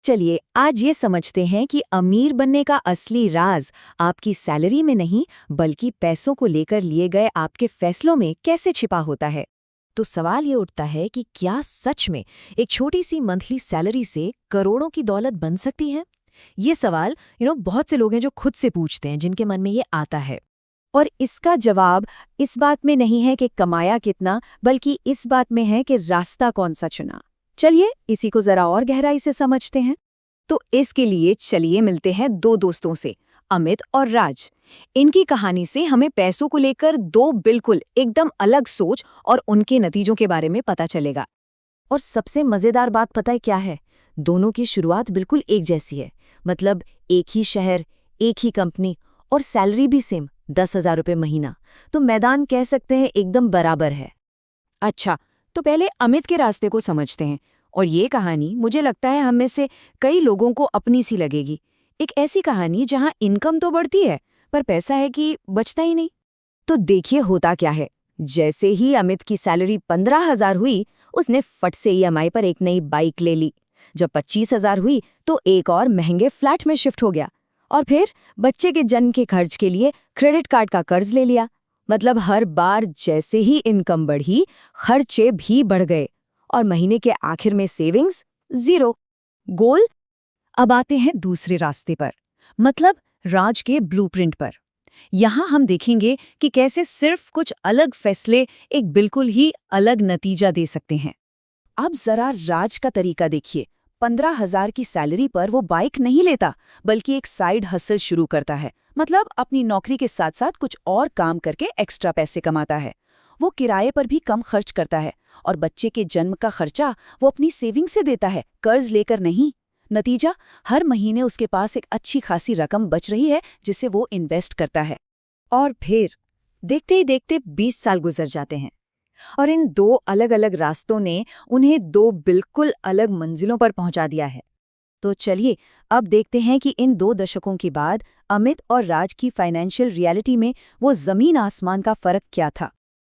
चलिए आज ये समझते हैं कि अमीर बनने का असली राज आपकी सैलरी में नहीं बल्कि पैसों को लेकर लिए गए आपके फैसलों में कैसे छिपा होता है। तो सवाल ये उठता है कि क्या सच में एक छोटी सी मंथली सैलरी से करोड़ों की दौलत बन सकती है। ये सवाल बहुत से लोग हैं जो खुद से पूछते हैं, जिनके मन में ये आता है। और इसका जवाब इस बात में नहीं है कि कमाया कितना, बल्कि इस बात में है कि रास्ता कौन सा चुना। चलिए इसी को जरा और गहराई से समझते हैं। तो इसके लिए चलिए मिलते हैं दो दोस्तों से, अमित और राज। इनकी कहानी से हमें पैसों को लेकर दो बिल्कुल एकदम अलग सोच और उनके नतीजों के बारे में पता चलेगा। और सबसे मजेदार बात पता है क्या है? दोनों की शुरुआत बिल्कुल एक जैसी है। मतलब एक ही शहर, एक ही कंपनी और सैलरी भी सेम, 10,000 रुपये महीना। तो मैदान कह सकते हैं एकदम बराबर है। अच्छा, तो पहले अमित के रास्ते को समझते हैं। और ये कहानी मुझे लगता है हम में से कई लोगों को अपनी सी लगेगी। एक ऐसी कहानी जहां इनकम तो बढ़ती है पर पैसा है कि बचता ही नहीं। तो देखिए होता क्या है। जैसे ही अमित की सैलरी 15,000 हुई, उसने फट से ईएमआई पर एक नई बाइक ले ली। जब 25,000 हुई तो एक और महंगे फ्लैट में शिफ्ट हो गया। और फिर बच्चे के जन्म के खर्च के लिए क्रेडिट कार्ड का कर्ज ले लिया। मतलब हर बार जैसे ही इनकम बढ़ी, खर्चे भी बढ़ गए और महीने के आखिर में सेविंग्स जीरो। गोल। अब आते हैं दूसरे रास्ते पर, मतलब राज के ब्लूप्रिंट पर। यहाँ हम देखेंगे कि कैसे सिर्फ कुछ अलग फैसले एक बिल्कुल ही अलग नतीजा दे सकते हैं। अब जरा राज का तरीका देखिए। 15,000 की सैलरी पर वो बाइक नहीं लेता, बल्कि एक साइड हसल शुरू करता है। मतलब अपनी नौकरी के साथ साथ कुछ और काम करके एक्स्ट्रा पैसे कमाता है। वो किराए पर भी कम खर्च करता है और बच्चे के जन्म का खर्चा वो अपनी सेविंग से देता है, कर्ज लेकर नहीं। नतीजा, हर महीने उसके पास एक अच्छी खासी रकम बच रही है जिसे वो इन्वेस्ट करता है। और फिर देखते ही देखते 20 साल गुजर जाते हैं और इन दो अलग अलग रास्तों ने उन्हें दो बिल्कुल अलग मंजिलों पर पहुंचा दिया है। तो चलिए अब देखते हैं कि इन 2 दशकों के बाद अमित और राज की फाइनेंशियल रियलिटी में वो जमीन आसमान का फर्क क्या था।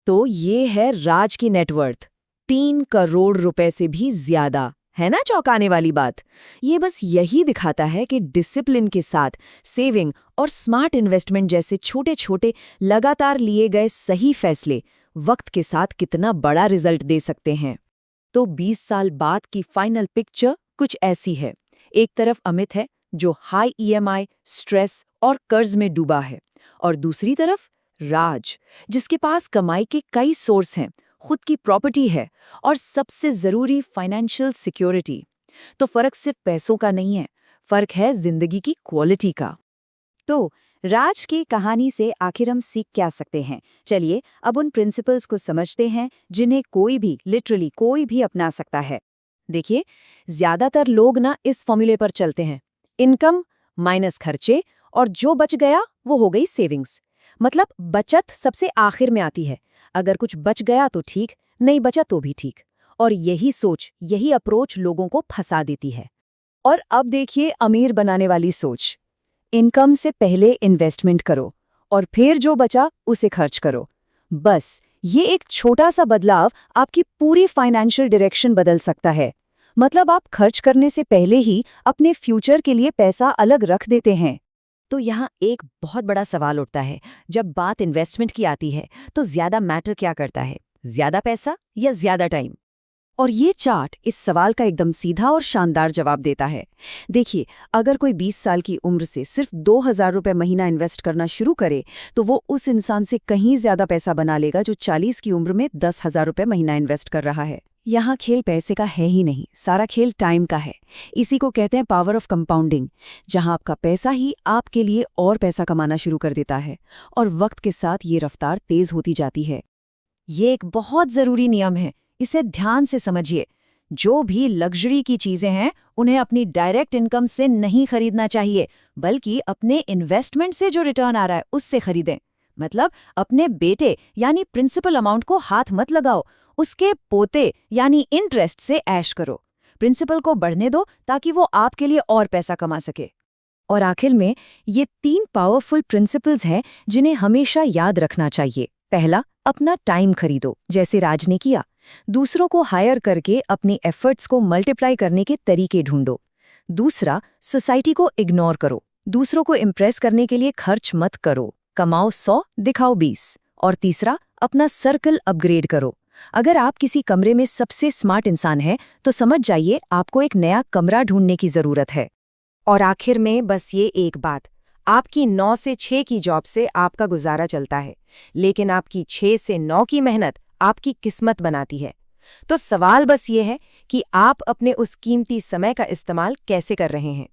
तो ये है राज की नेटवर्थ, 3 करोड़ रुपए से भी ज्यादा। है ना चौंकाने वाली बात? ये बस यही दिखाता है कि डिसिप्लिन के साथ सेविंग और स्मार्ट इन्वेस्टमेंट जैसे छोटे छोटे लगातार लिए गए सही फैसले वक्त के साथ कितना बड़ा रिजल्ट दे सकते हैं। तो 20 साल बाद की फाइनल पिक्चर कुछ ऐसी है। एक तरफ अमित है जो हाई ईएमआई, स्ट्रेस और कर्ज में डूबा है, और दूसरी तरफ राज, जिसके पास कमाई के कई सोर्स हैं, खुद की प्रॉपर्टी है और सबसे जरूरी फाइनेंशियल सिक्योरिटी। तो फर्क सिर्फ पैसों का नहीं है, फर्क है जिंदगी की क्वालिटी का। तो राज की कहानी से आखिर हम सीख क्या सकते हैं? चलिए अब उन प्रिंसिपल्स को समझते हैं जिन्हें कोई भी, लिटरली कोई भी अपना सकता है। देखिए, ज्यादातर लोग ना इस फॉर्मूले पर चलते हैं, इनकम माइनस खर्चे और जो बच गया वो हो गई सेविंग्स। मतलब बचत सबसे आखिर में आती है। अगर कुछ बच गया तो ठीक, नहीं बचा तो भी ठीक। और यही सोच, यही अप्रोच लोगों को फंसा देती है। और अब देखिए अमीर बनाने वाली सोच। इनकम से पहले इन्वेस्टमेंट करो और फिर जो बचा उसे खर्च करो। बस ये एक छोटा सा बदलाव आपकी पूरी फाइनेंशियल डायरेक्शन बदल सकता है। मतलब आप खर्च करने से पहले ही अपने फ्यूचर के लिए पैसा अलग रख देते हैं। तो यहाँ एक बहुत बड़ा सवाल उठता है, जब बात इन्वेस्टमेंट की आती है तो ज्यादा मैटर क्या करता है, ज्यादा पैसा या ज्यादा टाइम? और ये चार्ट इस सवाल का एकदम सीधा और शानदार जवाब देता है। देखिए, अगर कोई 20 साल की उम्र से सिर्फ 2,000 रुपये महीना इन्वेस्ट करना शुरू करे तो वो उस इंसान से कहीं ज्यादा पैसा बना लेगा जो 40 की उम्र में 10,000 रुपये महीना इन्वेस्ट कर रहा है। यहाँ खेल पैसे का है ही नहीं, सारा खेल टाइम का है। इसी को कहते हैं पावर ऑफ कंपाउंडिंग, जहाँ आपका पैसा ही आपके लिए और पैसा कमाना शुरू कर देता है और वक्त के साथ ये रफ्तार तेज होती जाती है। ये एक बहुत जरूरी नियम है, इसे ध्यान से समझिए। जो भी लग्जरी की चीजें हैं उन्हें अपनी डायरेक्ट इनकम से नहीं खरीदना चाहिए, बल्कि अपने इन्वेस्टमेंट से जो रिटर्न आ रहा है उससे खरीदें। मतलब अपने बेटे यानी प्रिंसिपल अमाउंट को हाथ मत लगाओ, उसके पोते यानी इंटरेस्ट से ऐश करो। प्रिंसिपल को बढ़ने दो ताकि वो आपके लिए और पैसा कमा सके। और आखिर में ये 3 पावरफुल प्रिंसिपल्स हैं जिन्हें हमेशा याद रखना चाहिए। पहला, अपना टाइम खरीदो, जैसे राज ने किया। दूसरों को हायर करके अपनी एफर्ट्स को मल्टीप्लाई करने के तरीके ढूंढो। दूसरा, सोसाइटी को इग्नोर करो। दूसरों को इम्प्रेस करने के लिए खर्च मत करो। कमाओ 100, दिखाओ 20। और तीसरा, अपना सर्कल अपग्रेड करो। अगर आप किसी कमरे में सबसे स्मार्ट इंसान हैं, तो समझ जाइए आपको एक नया कमरा ढूंढने की जरूरत है। और आखिर में बस ये एक बात, आपकी 9 से 6 की जॉब से आपका गुजारा चलता है, लेकिन आपकी 6 से 9 की मेहनत आपकी किस्मत बनाती है। तो सवाल बस ये है कि आप अपने उस कीमती समय का इस्तेमाल कैसे कर रहे हैं।